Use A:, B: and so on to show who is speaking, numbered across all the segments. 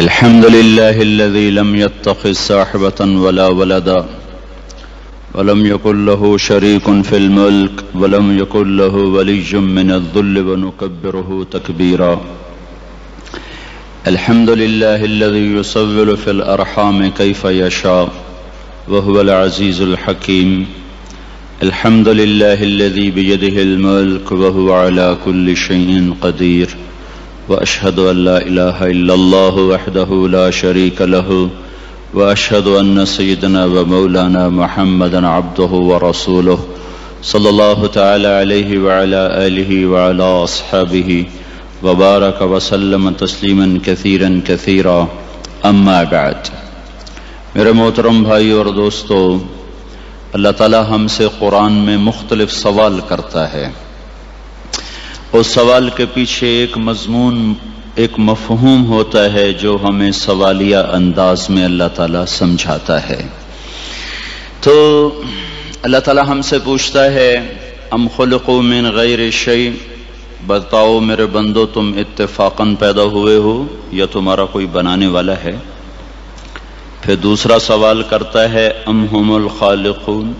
A: الحمد لله الذي لم يتخذ صاحبة ولا ولدا ولم يكن له شريك في الملك ولم يكن له ولي من الذل ونكبره تكبيرا. الحمد لله الذي يصور في الأرحام كيف يشاء وهو العزيز الحكيم. الحمد لله الذي بيده الملك وهو على كل شيء قدير. وأشهد أن لا إله إلا الله وحده لا شريك له وأشهد أن سيدنا ومولانا محمدا عبده ورسوله صلى الله تعالى عليه وعلى آله وعلى أصحابه وبارك وسلم تسلیما كثيرا كثيرا. اما بعد. میرے محترم بھائی اور دوستو، اللہ تعالی ہم سے قرآن میں مختلف سوال کرتا ہے. اس سوال کے پیچھے ایک مضمون، ایک مفہوم ہوتا ہے جو ہمیں سوالیہ انداز میں اللہ تعالیٰ سمجھاتا ہے. تو اللہ تعالیٰ ہم سے پوچھتا ہے ام خلقوا من غیر شیء، بتاؤ میرے بندو تم اتفاقاً پیدا ہوئے ہو یا تمہارا کوئی بنانے والا ہے؟ پھر دوسرا سوال کرتا ہے ام هم الخالقون،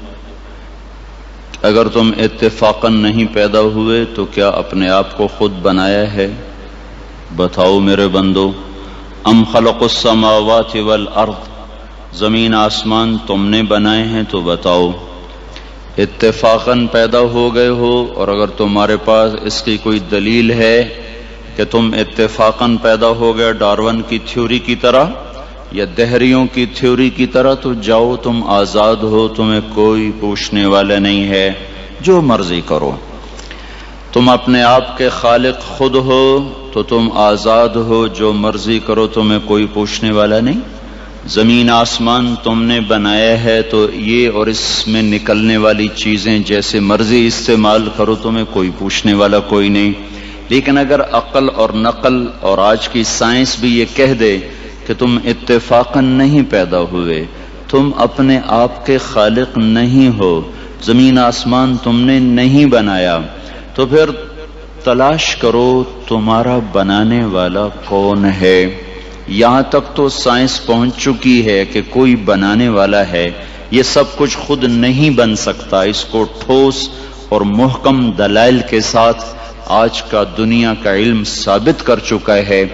A: اگر تم اتفاقاً نہیں پیدا ہوئے تو کیا اپنے آپ کو خود بنایا ہے؟ بتاؤ میرے بندو. ام خلق السماوات والارض، زمین آسمان تم نے بنائے ہیں تو بتاؤ اتفاقاً پیدا ہو گئے ہو، اور اگر تمہارے پاس اس کی کوئی دلیل ہے کہ تم اتفاقاً پیدا ہو گئے ڈارون کی تھیوری کی طرح یا دہریوں کی تھیوری کی طرح، تو جاؤ تم آزاد ہو، تمہیں کوئی پوچھنے والا نہیں ہے، جو مرضی کرو. تم اپنے آپ کے خالق خود ہو تو تم آزاد ہو، جو مرضی کرو، تمہیں کوئی پوچھنے والا نہیں. زمین آسمان تم نے بنایا ہے تو یہ اور اس میں نکلنے والی چیزیں جیسے مرضی استعمال کرو، تمہیں کوئی پوچھنے والا کوئی نہیں. لیکن اگر عقل اور نقل اور آج کی سائنس بھی یہ کہہ دے کہ تم اتفاقاً نہیں پیدا ہوئے، تم اپنے آپ کے خالق نہیں ہو، زمین آسمان تم نے نہیں بنایا، تو پھر تلاش کرو تمہارا بنانے والا کون ہے. یہاں تک تو سائنس پہنچ چکی ہے کہ کوئی بنانے والا ہے. یہ سب کچھ خود نہیں بن سکتا. اس کو ٹھوس اور محکم دلائل کے ساتھ آج کا دنیا کا علم ثابت کر چکا ہے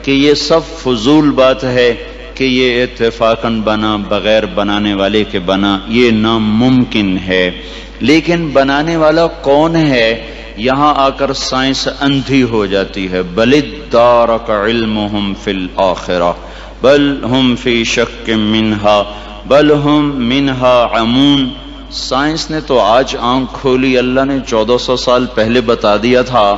A: کہ یہ سب فضول بات ہے کہ یہ اتفاقاً بنا، بغیر بنانے والے کے بنا، یہ ناممکن ہے. لیکن بنانے والا کون ہے؟ یہاں آ کر سائنس اندھی ہو جاتی ہے. بل ادارک علمہم فی الآخرہ بل ہم فی شک منہا بل ہم منہا عمون. سائنس نے تو آج آنکھ کھولی. اللہ نے 1400 سال پہلے بتا دیا تھا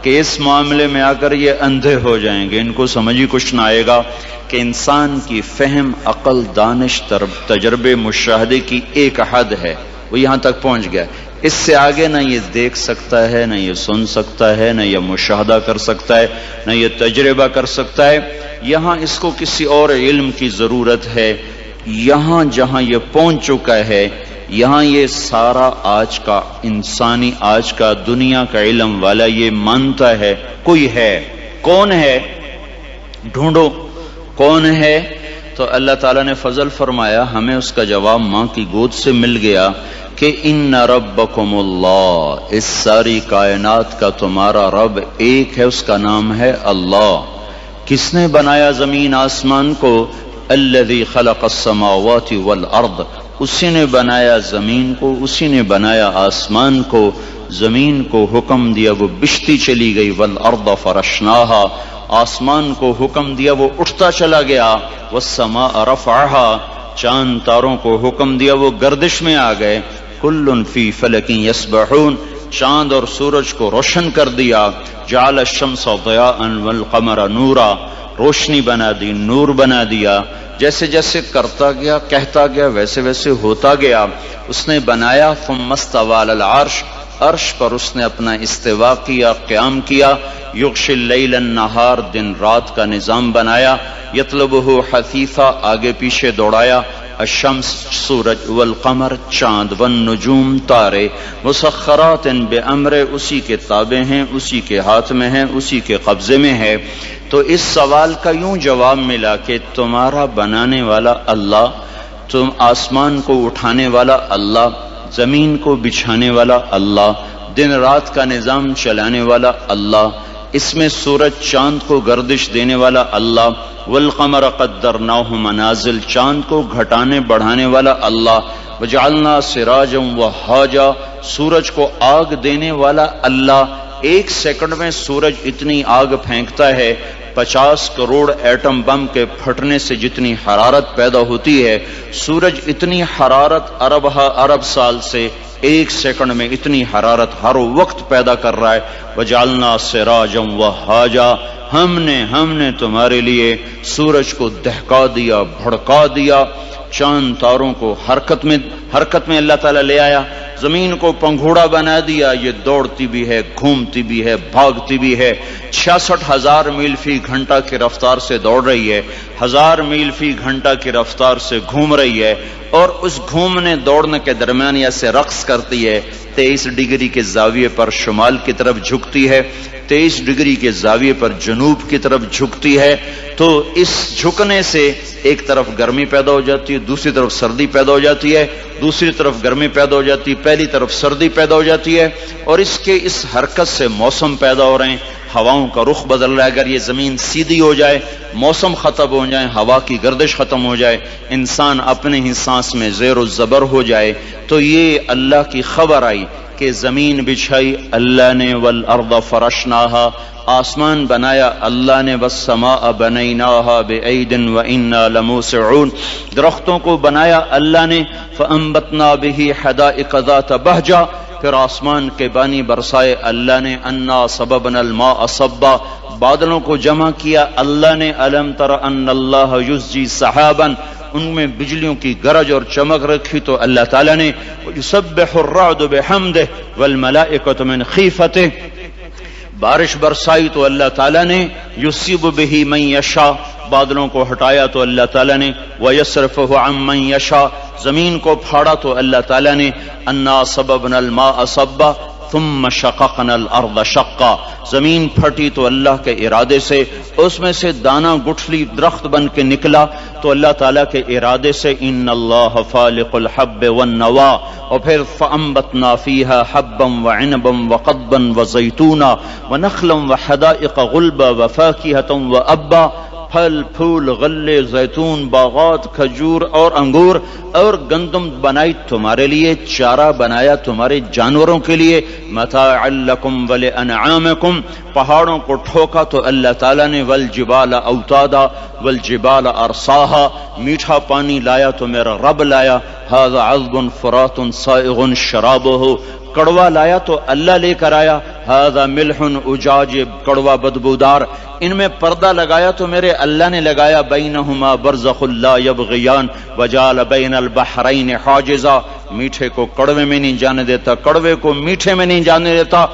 A: کہ اس معاملے میں آ کر یہ اندھے ہو جائیں گے، ان کو سمجھ ہی کچھ نہ آئے گا کہ انسان کی فہم، عقل، دانش، تجربے، مشاہدے کی ایک حد ہے، وہ یہاں تک پہنچ گیا. اس سے آگے نہ یہ دیکھ سکتا ہے، نہ یہ سن سکتا ہے، نہ یہ مشاہدہ کر سکتا ہے، نہ یہ تجربہ کر سکتا ہے. یہاں اس کو کسی اور علم کی ضرورت ہے. یہاں جہاں یہ پہنچ چکا ہے، یہاں یہ سارا آج کا انسانی، آج کا دنیا کا علم والا یہ مانتا ہے کوئی ہے. کون ہے؟ ڈھونڈو کون ہے. تو اللہ تعالیٰ نے فضل فرمایا، ہمیں اس کا جواب ماں کی گود سے مل گیا کہ ان ربکم اللہ، اس ساری کائنات کا تمہارا رب ایک ہے، اس کا نام ہے اللہ. کس نے بنایا زمین آسمان کو؟ الذی خلق السماوات والارض، اسی نے بنایا زمین کو، اسی نے بنایا آسمان کو. زمین کو حکم دیا وہ بچھتی چلی گئی، والارض فرشناہا، آسمان کو حکم دیا وہ اٹھتا چلا گیا. والسماء رفعہا، چاند تاروں کو حکم دیا وہ گردش میں آ گئے. کل فی فلک یسبحون، چاند اور سورج کو روشن کر دیا. جعل الشمس ضیاء والقمر نورا، روشنی بنا دی، نور بنا دیا. جیسے جیسے کرتا گیا، کہتا گیا، ویسے ویسے ہوتا گیا. اس نے بنایا. ثم استوى علی العرش، عرش پر اس نے اپنا استوا کیا، قیام کیا. یغشی اللیل النہار، دن رات کا نظام بنایا. یطلبہ حثیثا، آگے پیچھے دوڑایا. الشمس سورج، والقمر چاند، والنجوم تارے، مسخرات بامر اسی کے تابع ہیں، اسی کے ہاتھ میں ہیں، اسی کے قبضے میں ہے۔ تو اس سوال کا یوں جواب ملا کہ تمہارا بنانے والا اللہ، تم آسمان کو اٹھانے والا اللہ، زمین کو بچھانے والا اللہ، دن رات کا نظام چلانے والا اللہ، اس میں سورج چاند کو گردش دینے والا اللہ، والقمر قدرناہ منازل، چاند کو گھٹانے بڑھانے والا اللہ، وجعلنا سراجا وہاجا، سورج کو آگ دینے والا اللہ۔ ایک سیکنڈ میں سورج اتنی آگ پھینکتا ہے، 50 کروڑ ایٹم بم کے پھٹنے سے جتنی حرارت پیدا ہوتی ہے، سورج اتنی حرارت ارب سال سے ایک سیکنڈ میں اتنی حرارت ہر وقت پیدا کر رہا ہے۔ وجعلنا سراجا وہاجا، ہم نے تمہارے لیے سورج کو دہکا دیا، بھڑکا دیا، چاند تاروں کو حرکت میں اللہ تعالیٰ لے آیا، زمین کو پنگھوڑا بنا دیا، یہ دوڑتی بھی ہے، گھومتی بھی ہے، بھاگتی بھی ہے، 66,000 میل فی گھنٹہ کی رفتار سے دوڑ رہی ہے، 1000 میل فی گھنٹہ کی رفتار سے گھوم رہی ہے، اور اس گھومنے دوڑنے کے درمیان یا سے رقص کرتی ہے، 23 ڈگری کے زاویے پر شمال کی طرف جھکتی ہے، 23 ڈگری کے زاویے پر جنوب کی طرف جھکتی ہے۔ تو اس جھکنے سے ایک طرف گرمی پیدا ہو جاتی ہے، دوسری طرف سردی پیدا ہو جاتی ہے، دوسری طرف گرمی پیدا ہو جاتی ہے، پہلی طرف سردی پیدا ہو جاتی ہے، اور اس حرکت سے موسم پیدا ہو رہے ہیں، ہواؤں کا رخ بدل رہا ہے۔ اگر یہ زمین سیدھی ہو جائے، موسم ختم ہو جائے، ہوا کی گردش ختم ہو جائے، انسان اپنے ہی سانس میں زیر و زبر ہو جائے، تو یہ اللہ کی خبر آئی کہ زمین بچھائی اللہ نے، والارض فرشناہا، آسمان بنایا اللہ نے، والسماء بنیناہا بأید وإنا لموسعون، درختوں کو بنایا اللہ نے، فأنبتنا به حدائق ذات بہجہ، پھر آسمان کے پانی برسائے اللہ نے، انا صببنا الماء صبا، بادلوں کو جمع کیا اللہ نے، الم تر ان اللہ یزجی سحابا، ان میں بجلیوں کی گرج اور چمک رکھی تو اللہ تعالیٰ نے، یسبح الرعد بحمدہ والملائکۃ من خیفتہ، بارش برسائی تو اللہ تعالیٰ نے، یصیب بہ من یشاء، بادلوں کو ہٹایا تو اللہ تعالیٰ نے، ویصرفہ عن من یشاء، زمین کو پھاڑا تو اللہ تعالیٰ نے، انا صببنا الماء صبا ثم شققنا الارض شقا، زمین پھٹی تو اللہ کے ارادے سے، اس میں سے دانہ گٹھلی درخت بن کے نکلا تو اللہ تعالیٰ کے ارادے سے، ان اللہ فالق الحب والنوا، اور پھر فانبتنا فیہا حبا وعنبا وقضبا وزیتونا ونخلا وحدائق غلبا وفاکہۃ وابا، پھل پھول غلے زیتون باغات کھجور اور انگور اور گندم بنائی تمہارے لیے، چارہ بنایا تمہارے جانوروں کے لیے، متاعا لکم ولانعامکم، پہاڑوں کو ٹھوکا تو اللہ تعالیٰ نے، والجبال اوتادا والجبال ارساہا، میٹھا پانی لایا تو میرا رب لایا، ھذا عذب فرات سائغ شرابہ، کڑوا لایا تو اللہ لے کر آیا، ھذا ملح اجاج، کڑوا بدبودار، ان میں پردہ لگایا تو میرے اللہ نے لگایا، بینہما برزخ لا یبغیان وجعل بین البحرین حاجزا، میٹھے کو کڑوے میں نہیں جانے دیتا، کڑوے کو میٹھے میں نہیں جانے دیتا،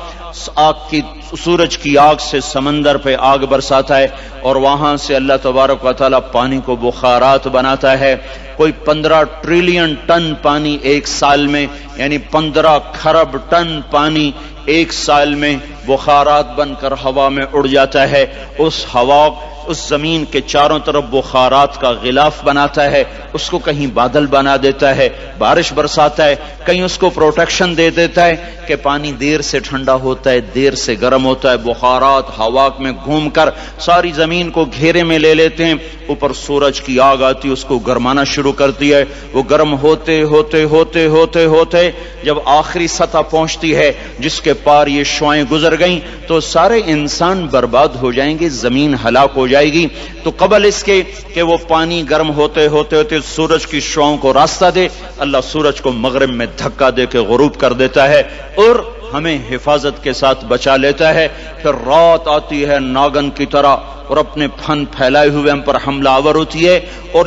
A: سورج کی آگ سے سمندر پہ آگ برساتا ہے، اور وہاں سے اللہ تبارک و تعالیٰ پانی کو بخارات بناتا ہے، کوئی 15 ٹریلین ٹن پانی ایک سال میں، یعنی 15 کھرب ٹن پانی ایک سال میں بخارات بن کر ہوا میں اڑ جاتا ہے، اس ہوا اس زمین کے چاروں طرف بخارات کا غلاف بناتا ہے، اس کو کہیں بادل بنا دیتا ہے، بارش برساتا ہے، کہیں اس کو پروٹیکشن دے دیتا ہے کہ پانی دیر سے ٹھنڈا ہوتا ہے، دیر سے گرم ہوتا ہے، بخارات ہوا میں گھوم کر ساری زمین کو گھیرے میں لے لیتے ہیں، اوپر سورج کی آگ آتی ہے، اس کو گرمانا شروع کرتی ہے، وہ گرم ہوتے ہوتے ہوتے ہوتے ہوتے جب آخری سطح پہنچتی ہے جس کے پار یہ شعاعیں گزر گئیں تو سارے انسان برباد ہو جائیں گے، زمین ہلاک ہو جائے گی۔ تو قبل اس کے کہ وہ پانی گرم ہوتے ہوتے ہوتے سورج کی شعاعوں کو راستہ دے، اللہ سورج کو مغرب میں دھکا دے کے غروب کر دیتا ہے اور ہمیں حفاظت کے ساتھ بچا لیتا ہے۔ پھر رات آتی ہے ناگن کی طرح اور اپنے پھن پھیلائے ہوئے ہم پر حملہ آور ہوتی ہے، اور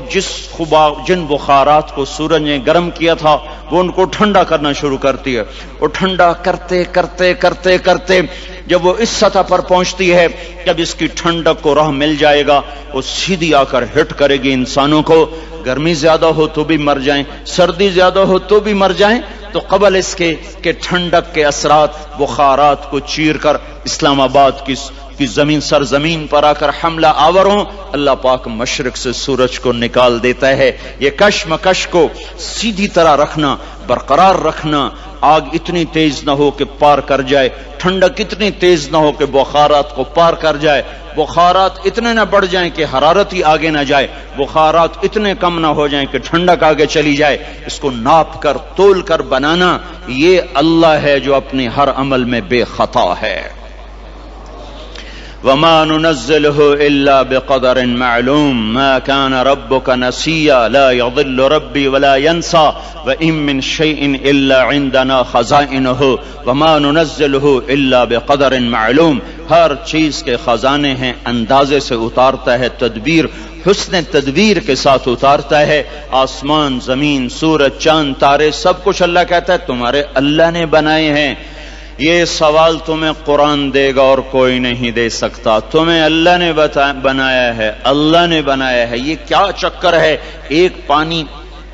A: جن بخارات کو سورج نے گرم کیا تھا وہ ان کو ٹھنڈا کرنا شروع کرتی ہے. وہ ٹھنڈا کرتے کرتے کرتے کرتے جب وہ اس سطح پر پہنچتی ہے جب اس کی ٹھنڈک کو راہ مل جائے گا وہ سیدھی آ کر ہٹ کرے گی انسانوں کو. گرمی زیادہ ہو تو بھی مر جائیں, سردی زیادہ ہو تو بھی مر جائیں, تو قبل اس کے کہ ٹھنڈک کے اثرات بخارات کو چیر کر اسلام آباد کی زمین سرزمین پر آ کر حملہ آور ہوں, اللہ پاک مشرق سے سورج کو نکال دیتا ہے. یہ کشمکش کو سیدھی طرح رکھنا, برقرار رکھنا, آگ اتنی تیز نہ ہو کہ پار کر جائے, ٹھنڈک اتنی تیز نہ ہو کہ بخارات کو پار کر جائے, بخارات اتنے نہ بڑھ جائیں کہ حرارت ہی آگے نہ جائے, بخارات اتنے کم نہ ہو جائیں کہ ٹھنڈک آگے چلی جائے. اس کو ناپ کر تول کر بنانا یہ اللہ ہے جو اپنے ہر عمل میں بے خطا ہے. وما ننزله الا بقدر معلوم ما كان ربك نسيا لا يضل ربي ولا ينسى وان من شيء الا عندنا خزائنه وما ننزله الا بقدر معلوم. ہر چیز کے خزانے ہیں, اندازے سے اتارتا ہے, تدبیر حسن تدبیر کے ساتھ اتارتا ہے. آسمان زمین سورج چاند تارے سب کچھ اللہ کہتا ہے تمہارے اللہ نے بنائے ہیں. یہ سوال تمہیں قرآن دے گا اور کوئی نہیں دے سکتا. تمہیں اللہ نے بنایا ہے, اللہ نے بنایا ہے. یہ کیا چکر ہے, ایک پانی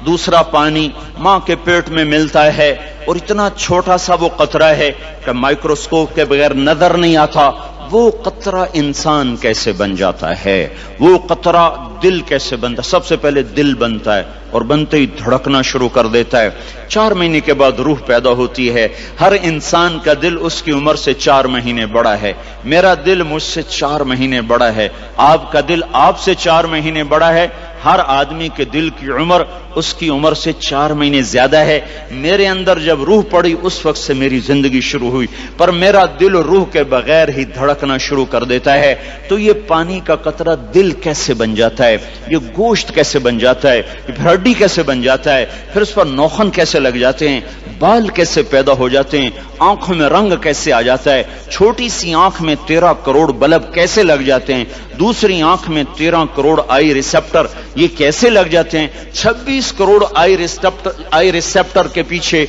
A: دوسرا پانی ماں کے پیٹ میں ملتا ہے اور اتنا چھوٹا سا وہ قطرہ ہے کہ مائکروسکوپ کے بغیر نظر نہیں آتا. وہ قطرہ انسان کیسے بن جاتا ہے, وہ قطرہ دل کیسے بنتا ہے. سب سے پہلے دل بنتا ہے اور بنتے ہی دھڑکنا شروع کر دیتا ہے. 4 مہینے کے بعد روح پیدا ہوتی ہے. ہر انسان کا دل اس کی عمر سے 4 مہینے بڑا ہے. میرا دل مجھ سے 4 مہینے بڑا ہے, آپ کا دل آپ سے 4 مہینے بڑا ہے. ہر آدمی کے دل کی عمر اس کی عمر سے 4 مہینے زیادہ ہے. میرے اندر جب روح پڑی اس وقت سے میری زندگی شروع ہوئی, پر میرا دل روح کے بغیر ہی دھڑکنا شروع کر دیتا ہے. تو یہ پانی کا قطرہ دل کیسے بن جاتا ہے, یہ گوشت کیسے بن جاتا ہے, یہ ہڈی کیسے بن جاتا ہے, پھر اس پر نوخن کیسے لگ جاتے ہیں, بال کیسے پیدا ہو جاتے ہیں, آنکھوں میں رنگ کیسے آ جاتا ہے, چھوٹی سی آنکھ میں 13 کروڑ بلب کیسے لگ جاتے ہیں, دوسری آنکھ میں 13 کروڑ آئی ریسپٹر یہ کیسے لگ جاتے ہیں, 26 کروڑ آئی ریسپٹر کے پیچھے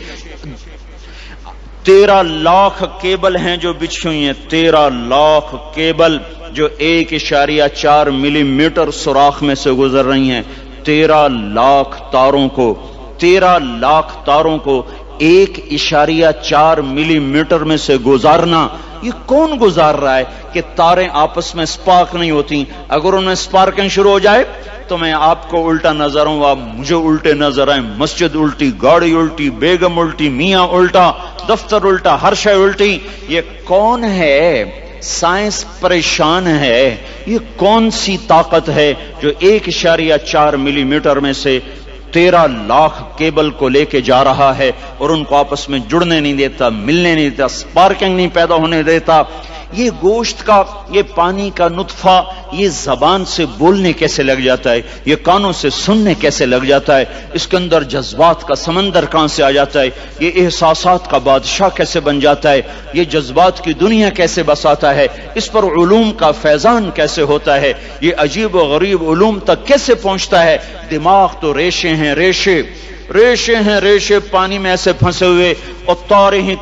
A: 13 لاکھ کیبل ہیں جو بچھی ہوئی ہیں. 13 لاکھ کیبل جو 1.4 ملی میٹر سوراخ میں سے گزر رہی ہیں. 13 لاکھ تاروں کو 1.4 ملی میٹر میں سے گزارنا, یہ کون گزار رہا ہے کہ تاریں آپس میں سپارک نہیں ہوتی. اگر ان میں سپارکنگ شروع ہو جائے تو میں آپ کو الٹا نظر ہوں, آپ مجھے الٹے نظر آئیں, مسجد الٹی, گاڑی الٹی, بیگم الٹی, میاں الٹا, دفتر الٹا, ہر شے الٹی. یہ کون ہے؟ سائنس پریشان ہے. یہ کون سی طاقت ہے جو 1.4 ملی میٹر میں سے 13 لاکھ کیبل کو لے کے جا رہا ہے اور ان کو آپس میں جڑنے نہیں دیتا, ملنے نہیں دیتا, سپارکنگ نہیں پیدا ہونے دیتا. یہ گوشت کا, یہ پانی کا نطفہ یہ زبان سے بولنے کیسے لگ جاتا ہے, یہ کانوں سے سننے کیسے لگ جاتا ہے, اس کے اندر جذبات کا سمندر کہاں سے آ جاتا ہے, یہ احساسات کا بادشاہ کیسے بن جاتا ہے, یہ جذبات کی دنیا کیسے بساتا ہے, اس پر علوم کا فیضان کیسے ہوتا ہے, یہ عجیب و غریب علوم تک کیسے پہنچتا ہے. دماغ تو ریشے ہیں, ریشے پانی میں ایسے پھنسے ہوئے, اور تارے ہی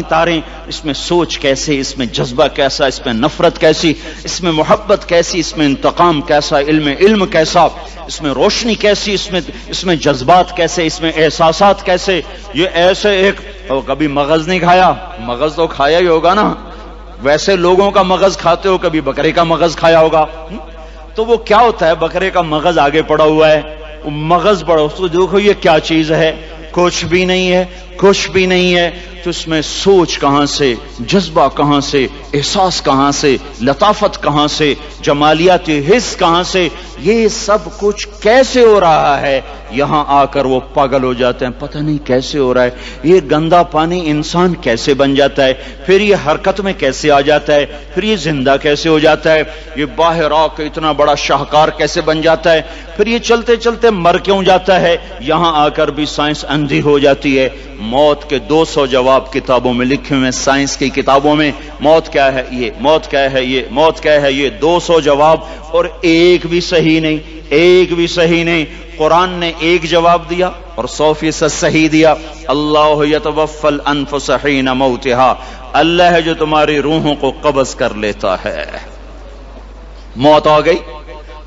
A: تاریں. اس میں سوچ کیسے, اس میں جذبہ کیسا, اس میں نفرت کیسی, اس میں محبت کیسی, اس میں انتقام کیسا, علم کیسا, اس میں روشنی کیسی, اس میں جذبات کیسے, اس میں احساسات کیسے. یہ ایسے ایک کبھی مغز نہیں کھایا, مغز تو کھایا ہی ہوگا نا, ویسے لوگوں کا مغز کھاتے ہو, کبھی بکرے کا مغز کھایا ہوگا. تو وہ کیا ہوتا ہے, بکرے کا مغز آگے پڑا ہوا ہے, مغز بڑا, اس کو دیکھو یہ کیا چیز ہے, کچھ بھی نہیں ہے. تو اس میں سوچ کہاں سے, جذبہ کہاں سے, احساس کہاں سے, لطافت کہاں سے, جمالیاتی حس کہاں سے, یہ سب کچھ کیسے ہو رہا ہے. یہاں آ کر وہ پاگل ہو جاتے ہیں, پتہ نہیں کیسے ہو رہا ہے. یہ گندا پانی انسان کیسے بن جاتا ہے, پھر یہ حرکت میں کیسے آ جاتا ہے, پھر یہ زندہ کیسے ہو جاتا ہے, یہ باہر آ کے اتنا بڑا شاہکار کیسے بن جاتا ہے, پھر یہ چلتے چلتے مر کیوں جاتا ہے. یہاں آ کر بھی سائنس اندھی ہو جاتی ہے. موت کے 200 جواب کتابوں میں لکھے ہوئے, سائنس کی کتابوں میں, موت کیا ہے, یہ موت کیا ہے, یہ موت کیا ہے, یہ 200 جواب, اور ایک بھی صحیح نہیں. قرآن نے ایک جواب دیا اور 100% صحیح دیا. اللہ یتوفی الانفس حین موتہا، اللہ ہے جو تمہاری روحوں کو قبض کر لیتا ہے. موت آ گئی،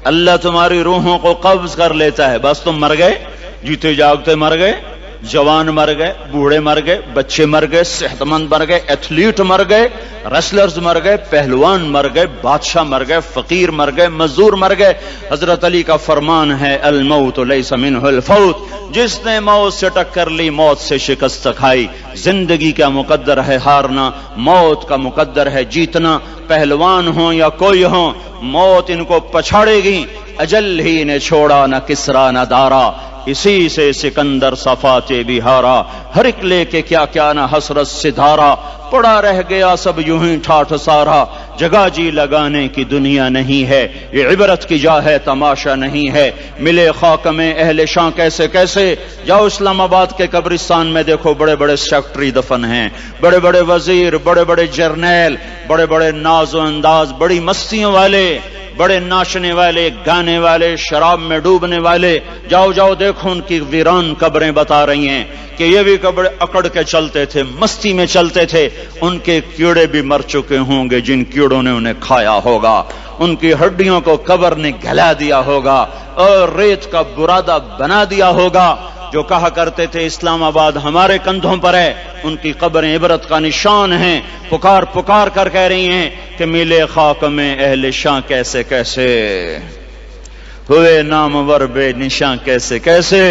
A: اللہ تمہاری روحوں کو قبض کر لیتا ہے، بس تم مر گئے، جیتے جاگتے مر گئے، جوان مر گئے، بوڑھے مر گئے، بچے مر گئے، صحت مند مر گئے، ایتھلیٹ مر گئے، ریسلرز مر گئے، پہلوان مر گئے، بادشاہ مر گئے، فقیر مر گئے، مزدور مر گئے. حضرت علی کا فرمان ہے الموت لیس منہ الفوت، جس نے موت سے ٹکر لی موت سے شکست کھائی. زندگی کا مقدر ہے ہارنا، موت کا مقدر ہے جیتنا. پہلوان ہوں یا کوئی ہوں، موت ان کو پچھاڑے گی. اجل ہی نے چھوڑا نہ کسرا نہ دارا، اسی سے سکندر صفاتے بہارا. ہر ایک لے کے کیا کیا نہ حسرت سے دھارا، پڑا رہ گیا سب یوں ہی ٹھاٹھ سارا. جگہ جی لگانے کی دنیا نہیں ہے، یہ عبرت کی جا ہے تماشا نہیں ہے. ملے خاک میں اہل شاں کیسے کیسے، جاؤ اسلام آباد کے قبرستان میں دیکھو، بڑے بڑے سیکٹری دفن ہیں، بڑے بڑے وزیر، بڑے بڑے جرنیل، بڑے بڑے ناز و انداز، بڑی مستیوں والے، بڑے ناچنے والے، گانے والے، شراب میں ڈوبنے والے. جاؤ جاؤ دیکھو ان کی ویران قبریں بتا رہی ہیں کہ یہ بھی قبر اکڑ کے چلتے تھے، مستی میں چلتے تھے. ان کے کیڑے بھی مر چکے ہوں گے جن کیڑوں نے انہیں کھایا ہوگا، ان کی ہڈیوں کو قبر نے گلا دیا ہوگا اور ریت کا برادہ بنا دیا ہوگا. جو کہا کرتے تھے اسلام آباد ہمارے کندھوں پر ہے، ان کی قبریں عبرت کا نشان ہیں. پکار پکار کر کہہ رہی ہیں کہ ملے خاک میں اہل شاں کیسے کیسے، ہوئے نامور بے نشاں کیسے کیسے،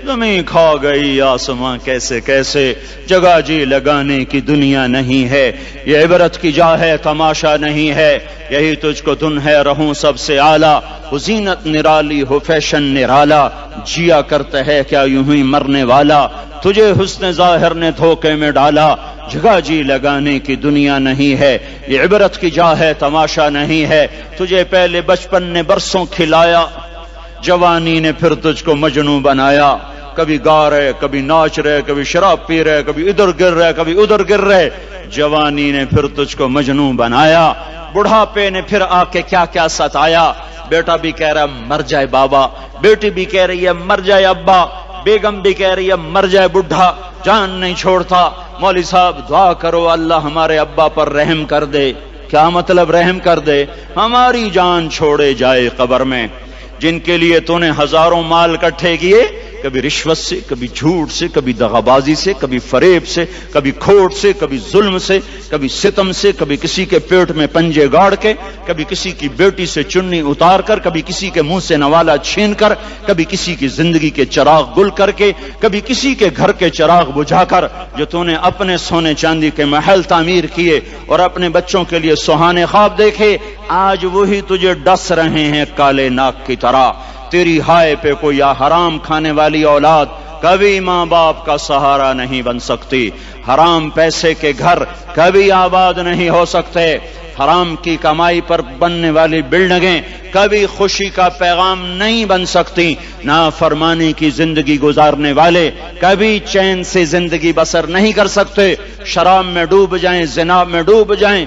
A: زمین کھا گئی آسماں کیسے کیسے. جگہ جی لگانے کی دنیا نہیں ہے، یہ عبرت کی جا ہے تماشا نہیں ہے. یہی تجھ کو دن ہے رہوں سب سے اعلیٰ، ہو زینت نرالی ہو فیشن نرالا. جیا کرتا ہے کیا یوں ہی مرنے والا، تجھے حسن ظاہر نے دھوکے میں ڈالا. جگہ جی لگانے کی دنیا نہیں ہے، یہ عبرت کی جا ہے تماشا نہیں ہے. تجھے پہلے بچپن نے برسوں کھلایا، جوانی نے پھر تجھ کو مجنوں بنایا. کبھی گا رہے، کبھی ناچ رہے، کبھی شراب پی رہے، کبھی ادھر گر رہے، کبھی ادھر گر رہے. جوانی نے پھر تجھ کو مجنوں بنایا، بڑھاپے نے پھر آ کے کیا کیا ستایا. بیٹا بھی کہہ رہا ہے مر جائے بابا، بیٹی بھی کہہ رہی ہے مر جائے ابا، بیگم بھی کہہ رہی ہے مر جائے بڈھا، جان نہیں چھوڑتا. مولوی صاحب دعا کرو اللہ ہمارے ابا پر رحم کر دے. کیا مطلب رحم کر دے؟ ہماری جان چھوڑے جائے قبر میں. جن کے لیے تو نے ہزاروں مال کٹھے کیے، کبھی رشوت سے، کبھی جھوٹ سے، کبھی دغابازی سے، کبھی فریب سے، کبھی کھوٹ سے، کبھی ظلم سے، کبھی ستم سے، کبھی کسی کے پیٹ میں پنجے گاڑ کے، کبھی کسی کی بیٹی سے چنی اتار کر، کبھی کسی کے منہ سے نوالا چھین کر، کبھی کسی کی زندگی کے چراغ گل کر کے، کبھی کسی کے گھر کے چراغ بجھا کر. جو تو نے اپنے سونے چاندی کے محل تعمیر کیے اور اپنے بچوں کے لیے سہانے خواب دیکھے، آج وہی تجھے ڈس رہے ہیں کالے ناک کی طرح. تیری ہائے پہ کوئی حرام کھانے والی اولاد کبھی ماں باپ کا سہارا نہیں بن سکتی. حرام پیسے کے گھر کبھی آباد نہیں ہو سکتے. حرام کی کمائی پر بننے والی بلڈنگیں کبھی خوشی کا پیغام نہیں بن سکتی. نافرمانی کی زندگی گزارنے والے کبھی چین سے زندگی بسر نہیں کر سکتے. شراب میں ڈوب جائیں، زنا میں ڈوب جائیں،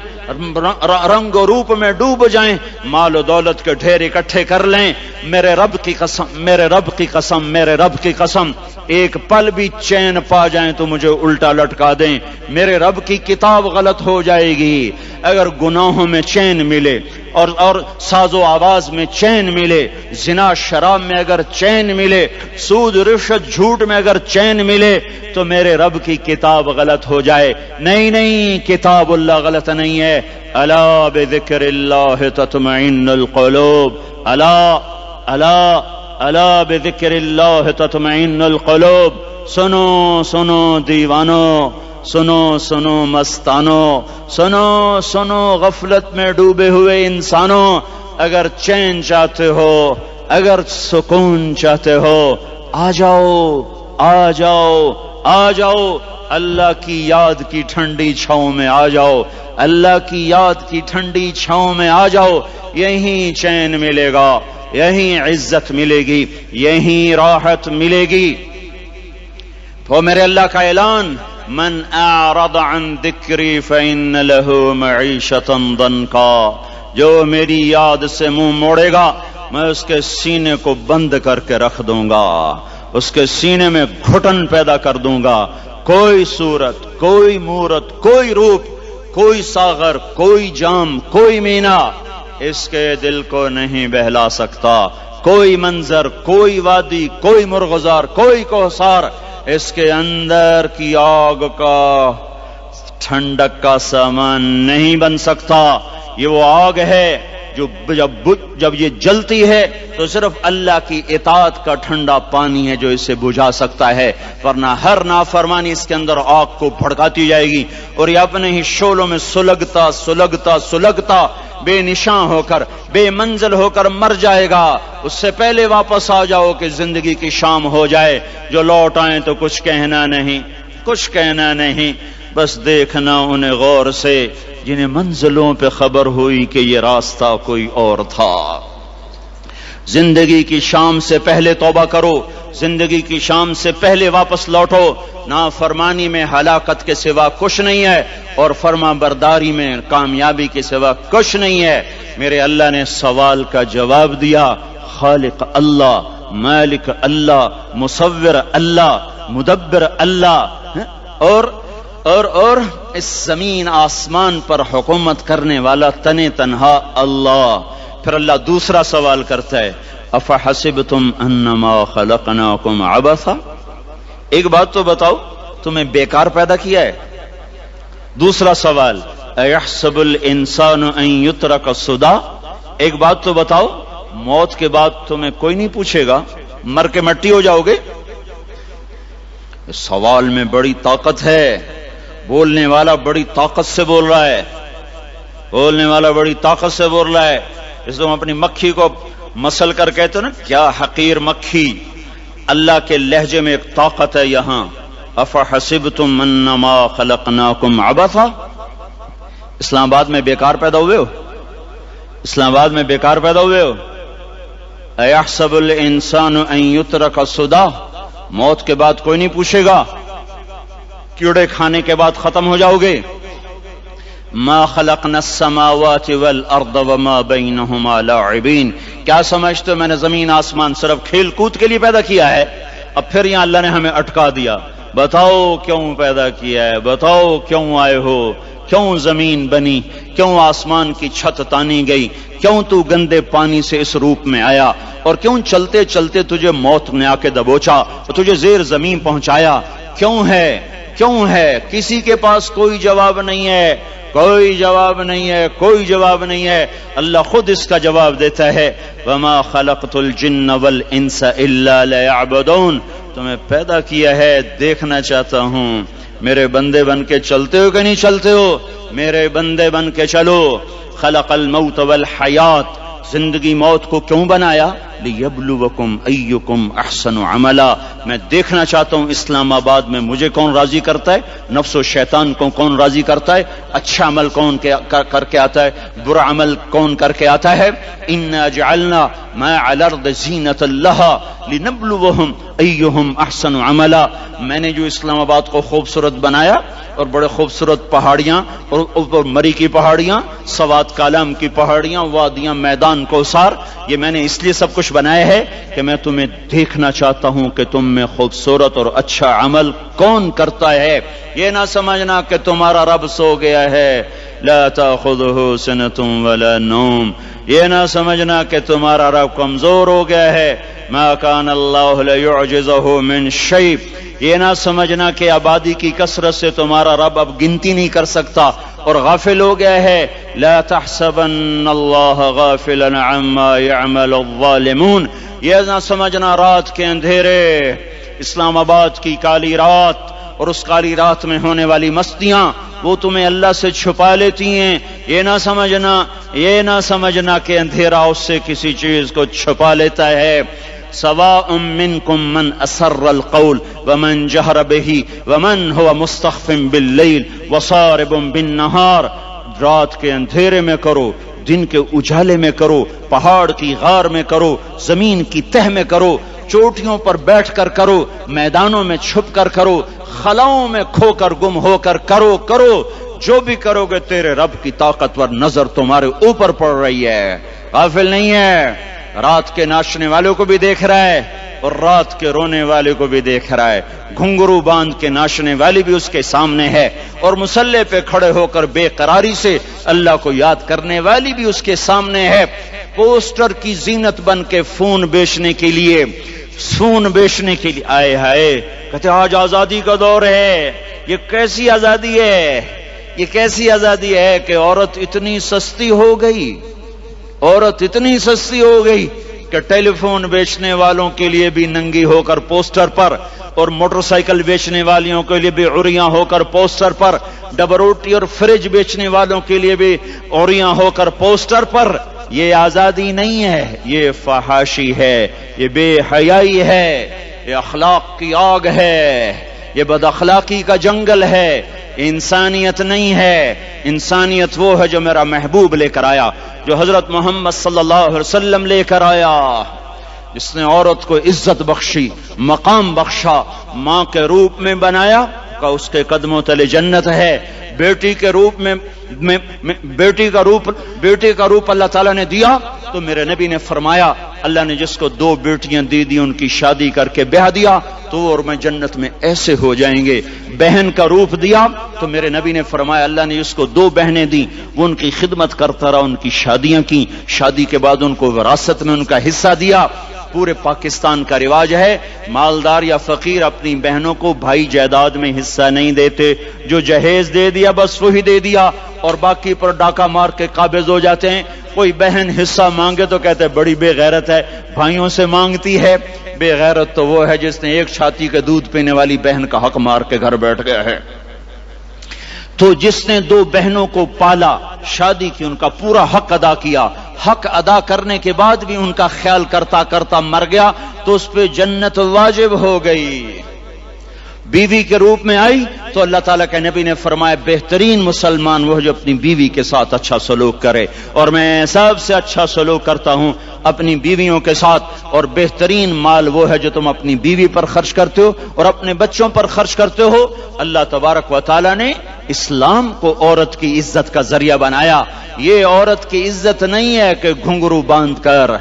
A: رنگ و روپ میں ڈوب جائیں، مال و دولت کے ڈھیر اکٹھے کر لیں، میرے رب کی قسم، میرے رب کی قسم، میرے رب کی قسم، ایک پل بھی چین پا جائیں تو مجھے الٹا لٹکا دیں. میرے رب کی کتاب غلط ہو جائے گی. اگر گناہوں میں چین ملے اور ساز و آواز میں چین ملے، زنا شراب میں اگر چین ملے، سود رشوت جھوٹ میں اگر چین ملے، تو میرے رب کی کتاب غلط ہو جائے. نہیں نہیں، کتاب اللہ غلط نہیں ہے. الا بذکر اللہ تطمئن القلوب، الا الا الا بذکر اللہ تطمئن القلوب. سنو سنو دیوانو، سنو سنو مستانو، سنو سنو غفلت میں ڈوبے ہوئے انسانوں. اگر چین چاہتے ہو، اگر سکون چاہتے ہو، آ جاؤ آ جاؤ آ جاؤ، اللہ کی یاد کی ٹھنڈی چھاؤں میں آ جاؤ، اللہ کی یاد کی ٹھنڈی چھاؤں میں آ جاؤ. یہیں چین ملے گا، یہیں عزت ملے گی، یہیں راحت ملے گی. تو میرے اللہ کا اعلان، من اعرض عن ذکری فإن له معیشۃ ضنکا، جو میری یاد سے منہ موڑے گا میں اس کے سینے کو بند کر کے رکھ دوں گا. اس کے سینے میں گھٹن پیدا کر دوں گا. کوئی صورت، کوئی مورت، کوئی روپ، کوئی ساغر، کوئی جام، کوئی مینا اس کے دل کو نہیں بہلا سکتا. کوئی منظر، کوئی وادی، کوئی مرغزار، کوئی کوثر اس کے اندر کی آگ کا ٹھنڈک کا سامان نہیں بن سکتا. یہ وہ آگ ہے جو جب یہ جلتی ہے تو صرف اللہ کی اطاعت کا ٹھنڈا پانی ہے جو اسے بجھا سکتا ہے، ورنہ ہر نافرمانی اس کے اندر آگ کو بھڑکاتی جائے گی اور یہ اپنے ہی شعلوں میں سلگتا سلگتا سلگتا بے نشاں ہو کر، بے منزل ہو کر مر جائے گا. اس سے پہلے واپس آ جاؤ کہ زندگی کی شام ہو جائے. جو لوٹ آئیں تو کچھ کہنا نہیں، کچھ کہنا نہیں، بس دیکھنا انہیں غور سے جنہیں منزلوں پہ خبر ہوئی کہ یہ راستہ کوئی اور تھا. زندگی کی شام سے پہلے توبہ کرو، زندگی کی شام سے پہلے واپس لوٹو. نافرمانی میں ہلاکت کے سوا کچھ نہیں ہے اور فرما برداری میں کامیابی کے سوا کچھ نہیں ہے. میرے اللہ نے سوال کا جواب دیا. خالق اللہ، مالک اللہ، مصور اللہ، مدبر اللہ، اور اس زمین آسمان پر حکومت کرنے والا تن تنہا اللہ. پھر اللہ دوسرا سوال کرتا ہے، افحسبتم انما خلقناکم عبثا. ایک بات تو بتاؤ، تمہیں بیکار پیدا کیا ہے؟ دوسرا سوال، ایحسب الانسان ان یترک سدی. ایک بات تو بتاؤ، موت کے بعد تمہیں کوئی نہیں پوچھے گا، مر کے مٹی ہو جاؤ گے؟ سوال میں بڑی طاقت ہے. بولنے والا بڑی طاقت سے بول رہا ہے، بولنے والا بڑی طاقت سے بول رہا ہے. اس کو ہم اپنی مکھی کو مسل کر کہتے ہیں نا، کیا حقیر مکھی. اللہ کے لہجے میں ایک طاقت ہے یہاں. افحسبتم انما خلقناکم عبثا. اسلام آباد میں بیکار پیدا ہوئے ہو؟ اسلام آباد میں بیکار پیدا ہوئے ہو؟ ایحسب الانسان ان یترک سدی. موت کے بعد کوئی نہیں پوچھے گا، کیڑے کھانے کے بعد ختم ہو جاؤ گے. ما خلقنا السماوات والارض وما بینہما لاعبین. کیا سمجھتے ہو میں نے زمین آسمان صرف کھیل کود کے لیے پیدا کیا ہے؟ اب پھر یہاں اللہ نے ہمیں اٹکا دیا. بتاؤ کیوں پیدا کیا ہے، بتاؤ کیوں آئے ہو، کیوں زمین بنی، کیوں آسمان کی چھت تانی گئی، کیوں تو گندے پانی سے اس روپ میں آیا، اور کیوں چلتے چلتے تجھے موت نے آ کے دبوچا اور تجھے زیر زمین پہنچایا. کیوں ہے، کیوں ہے؟ کسی کے پاس کوئی جواب نہیں ہے، کوئی جواب نہیں ہے، کوئی جواب نہیں ہے. اللہ خود اس کا جواب دیتا ہے، وما خلقت الجن والانس الا ليعبدون. تمہیں پیدا کیا ہے، دیکھنا چاہتا ہوں میرے بندے بن کے چلتے ہو کہ نہیں چلتے ہو. میرے بندے بن کے چلو. خلق الموت والحیات. زندگی موت کو کیوں بنایا؟ لیبلوکم ایکم احسن عملا. میں دیکھنا چاہتا ہوں اسلام آباد میں مجھے کون راضی کرتا ہے، نفس و شیطان کو کون راضی کرتا ہے، اچھا عمل کون کر کے آتا ہے، برا عمل کون کر کے آتا ہے. انا جعلنا ما علی الارض زینۃ لها لنبلوہم ایہم احسن عملا. میں نے جو اسلام آباد کو خوبصورت بنایا اور بڑے خوبصورت پہاڑیاں اور اوپر مری کی پہاڑیاں، سوات کالام کی پہاڑیاں، وادیاں، میدان کوثر، یہ میں نے اس لیے سب کچھ بنایا ہے کہ میں تمہیں دیکھنا چاہتا ہوں کہ تم میں خوبصورت اور اچھا عمل کون کرتا ہے. یہ نہ سمجھنا کہ تمہارا رب سو گیا ہے، لا تأخذہ سنۃ ولا نوم. یہ نہ سمجھنا کہ تمہارا رب کمزور ہو گیا ہے، ما کان اللہ لیعجزہ من شیء. یہ نہ سمجھنا کہ آبادی کی کثرت سے تمہارا رب اب گنتی نہیں کر سکتا اور غافل ہو گیا ہے. لا تحسبن اللہ غافلا عما يعمل الظالمون. یہ نہ سمجھنا رات کے اندھیرے، اسلام آباد کی کالی رات اور اس کالی رات میں ہونے والی مستیاں وہ تمہیں اللہ سے چھپا لیتی ہیں. یہ نہ سمجھنا کہ اندھیرا اس سے کسی چیز کو چھپا لیتا ہے. سواء منکم من اسر القول ومن جہر به ومن هو مستخف باللیل وصارب بالنہار. رات کے اندھیرے میں کرو، دن کے اجالے میں کرو، پہاڑ کی غار میں کرو، زمین کی تہ میں کرو، چوٹیوں پر بیٹھ کر کرو، میدانوں میں چھپ کر کرو، خلاؤں میں کھو کر گم ہو کر کرو. جو بھی کرو گے تیرے رب کی طاقتور نظر تمہارے اوپر پڑ رہی ہے. غافل نہیں ہے، رات کے ناچنے والوں کو بھی دیکھ رہا ہے اور رات کے رونے والے کو بھی دیکھ رہا ہے، گھنگرو باندھ کے ناچنے والی بھی اس کے سامنے ہے، اور مسلح پہ کھڑے ہو کر بے قراری سے اللہ کو یاد کرنے والی بھی اس کے سامنے ہے۔ پوسٹر کی زینت بن کے فون بیچنے کے لیے آئے ہائے، کہتے آج آزادی کا دور ہے۔ یہ کیسی آزادی ہے؟ یہ کیسی آزادی ہے کہ عورت اتنی سستی ہو گئی، عورت اتنی سستی ہو گئی کہ ٹیلی فون بیچنے والوں کے لیے بھی ننگی ہو کر پوسٹر پر، اور موٹر سائیکل بیچنے والیوں کے لیے بھی عریاں ہو کر پوسٹر پر، ڈبل روٹی اور فریج بیچنے والوں کے لیے بھی عریاں ہو کر پوسٹر پر۔ یہ آزادی نہیں ہے، یہ فحاشی ہے، یہ بے حیائی ہے، یہ اخلاق کی آگ ہے، یہ بد اخلاقی کا جنگل ہے، انسانیت نہیں ہے۔ انسانیت وہ ہے جو میرا محبوب لے کر آیا، جو حضرت محمد صلی اللہ علیہ وسلم لے کر آیا، جس نے عورت کو عزت بخشی، مقام بخشا، ماں کے روپ میں بنایا کہ اس کے قدموں تلے جنت ہے، بیٹی کے روپ میں بیٹی کا روپ اللہ تعالیٰ نے دیا تو میرے نبی نے فرمایا اللہ نے جس کو 2 بیٹیاں دی ان کی شادی کر کے بیاہ دیا تو وہ اور میں جنت میں ایسے ہو جائیں گے۔ بہن کا روپ دیا تو میرے نبی نے فرمایا اللہ نے جس کو 2 بہنیں دی وہ ان کی خدمت کرتا رہا، ان کی شادیاں کی، شادی کے بعد ان کو وراثت میں ان کا حصہ دیا۔ پورے پاکستان کا رواج ہے مالدار یا فقیر اپنی بہنوں کو بھائی جائیداد میں حصہ نہیں دیتے، جو جہیز دے دیا بس وہی دے دیا اور باقی پر ڈاکہ مار کے قابض ہو جاتے ہیں۔ کوئی بہن حصہ مانگے تو کہتے ہیں بڑی بے غیرت ہے، بھائیوں سے مانگتی ہے۔ بے غیرت تو وہ ہے جس نے ایک چھاتی کے دودھ پینے والی بہن کا حق مار کے گھر بیٹھ گیا ہے۔ تو جس نے 2 بہنوں کو پالا، شادی کی، ان کا پورا حق ادا کیا، حق ادا کرنے کے بعد بھی ان کا خیال کرتا کرتا مر گیا تو اس پہ جنت واجب ہو گئی۔ بیوی کے روپ میں آئی تو اللہ تعالیٰ کے نبی نے فرمایا بہترین مسلمان وہ جو اپنی بیوی کے ساتھ اچھا سلوک کرے، اور میں سب سے اچھا سلوک کرتا ہوں اپنی بیویوں کے ساتھ، اور بہترین مال وہ ہے جو تم اپنی بیوی پر خرچ کرتے ہو اور اپنے بچوں پر خرچ کرتے ہو۔ اللہ تبارک و تعالیٰ نے اسلام کو عورت کی عزت کا ذریعہ بنایا۔ یہ عورت کی عزت نہیں ہے کہ گھنگرو باندھ کر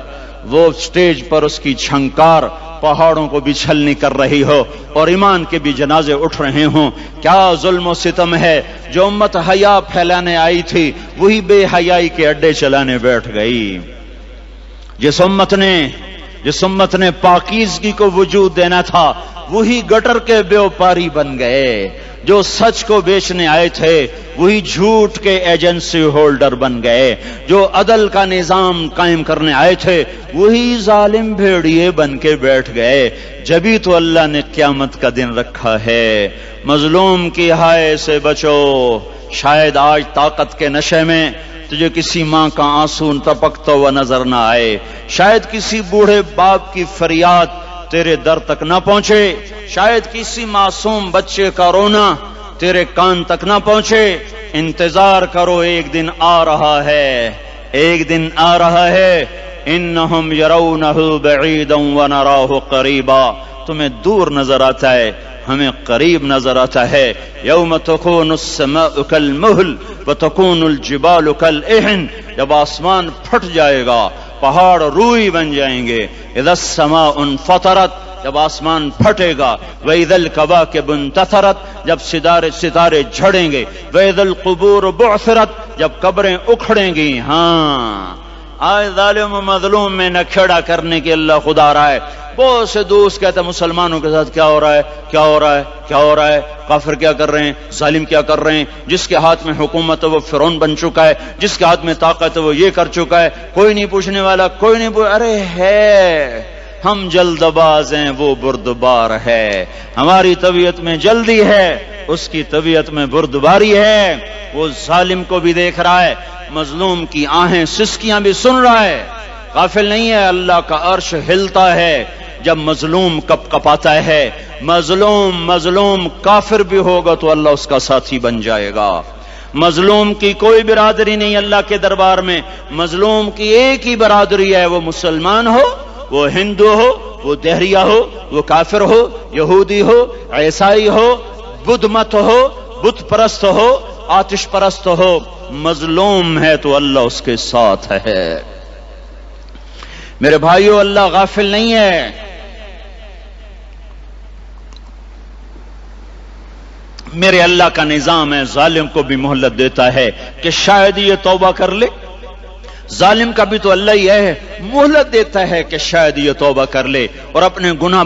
A: وہ سٹیج پر اس کی چھنکار پہاڑوں کو بھی چھلنی کر رہی ہو اور ایمان کے بھی جنازے اٹھ رہے ہوں۔ کیا ظلم و ستم ہے، جو امت حیا پھیلانے آئی تھی وہی بے حیائی کے اڈے چلانے بیٹھ گئی۔ جس امت نے پاکیزگی کو وجود دینا تھا وہی گٹر کے بیوپاری بن گئے، جو سچ کو بیچنے آئے تھے وہی جھوٹ کے ایجنسی ہولڈر بن گئے، جو عدل کا نظام قائم کرنے آئے تھے وہی ظالم بھیڑیے بن کے بیٹھ گئے۔ جبھی تو اللہ نے قیامت کا دن رکھا ہے۔ مظلوم کی ہائے سے بچو، شاید آج طاقت کے نشے میں تجھے کسی ماں کا آنسو ٹپکتا ہوا نظر نہ آئے، شاید کسی بوڑھے باپ کی فریاد تیرے در تک نہ پہنچے، شاید کسی معصوم بچے کا رونا تیرے کان تک نہ پہنچے۔ انتظار کرو، ایک دن آ رہا ہے، ایک دن آ رہا ہے۔ انہم یرونہ بعیدا ونراہ قریبا، تمہیں دور نظر آتا ہے ہمیں قریب نظر آتا ہے۔ یوم تکون السماء کالمہل وتکون الجبال کالعہن، جب آسمان پھٹ جائے گا پہاڑ روئی بن جائیں گے۔ اذا السماء انفطرت، جب آسمان پھٹے گا۔ وَإِذَا الْكَوَاكِبُ انتثرت، جب ستارے جھڑیں گے۔ وَإِذَا الْقُبُورُ بُعْثِرَتْ، جب قبریں اکھڑیں گی۔ ہاں آج ظالم و مظلوم میں نہ کھڑا کرنے کے اللہ خدا رہا ہے۔ بہت سے دوست کہتے ہیں مسلمانوں کے ساتھ کیا ہو رہا ہے، کیا ہو رہا ہے، کیا ہو رہا ہے، کافر کیا کر رہے ہیں، ظالم کیا کر رہے ہیں، جس کے ہاتھ میں حکومت ہے وہ فرعون بن چکا ہے، جس کے ہاتھ میں طاقت ہے وہ یہ کر چکا ہے، کوئی نہیں پوچھنے والا، کوئی نہیں ارے ہے، ہم جلد باز ہیں وہ بردبار ہے، ہماری طبیعت میں جلدی ہے اس کی طبیعت میں بردباری ہے۔ وہ ظالم کو بھی دیکھ رہا ہے، مظلوم کی آہیں سسکیاں بھی سن رہا ہے، غافل نہیں ہے۔ اللہ کا عرش ہلتا ہے جب مظلوم کپ کپاتا ہے۔ مظلوم کافر بھی ہوگا تو اللہ اس کا ساتھی بن جائے گا۔ مظلوم کی کوئی برادری نہیں اللہ کے دربار میں، مظلوم کی ایک ہی برادری ہے، وہ مسلمان ہو، وہ ہندو ہو، وہ دہریہ ہو، وہ کافر ہو، یہودی ہو، عیسائی ہو، بدھ مت ہو، بت پرست ہو، آتش پرست ہو، مظلوم ہے تو اللہ اس کے ساتھ ہے۔ میرے بھائیو، اللہ غافل نہیں ہے. میرے اللہ کا نظام ہے، ظالم کو بھی مہلت دیتا ہے کہ شاید یہ توبہ کر لے. ظالم کا بھی تو اللہ ہی ہے، مہلت دیتا ہے کہ شاید یہ توبہ کر لے اور اپنے گناہ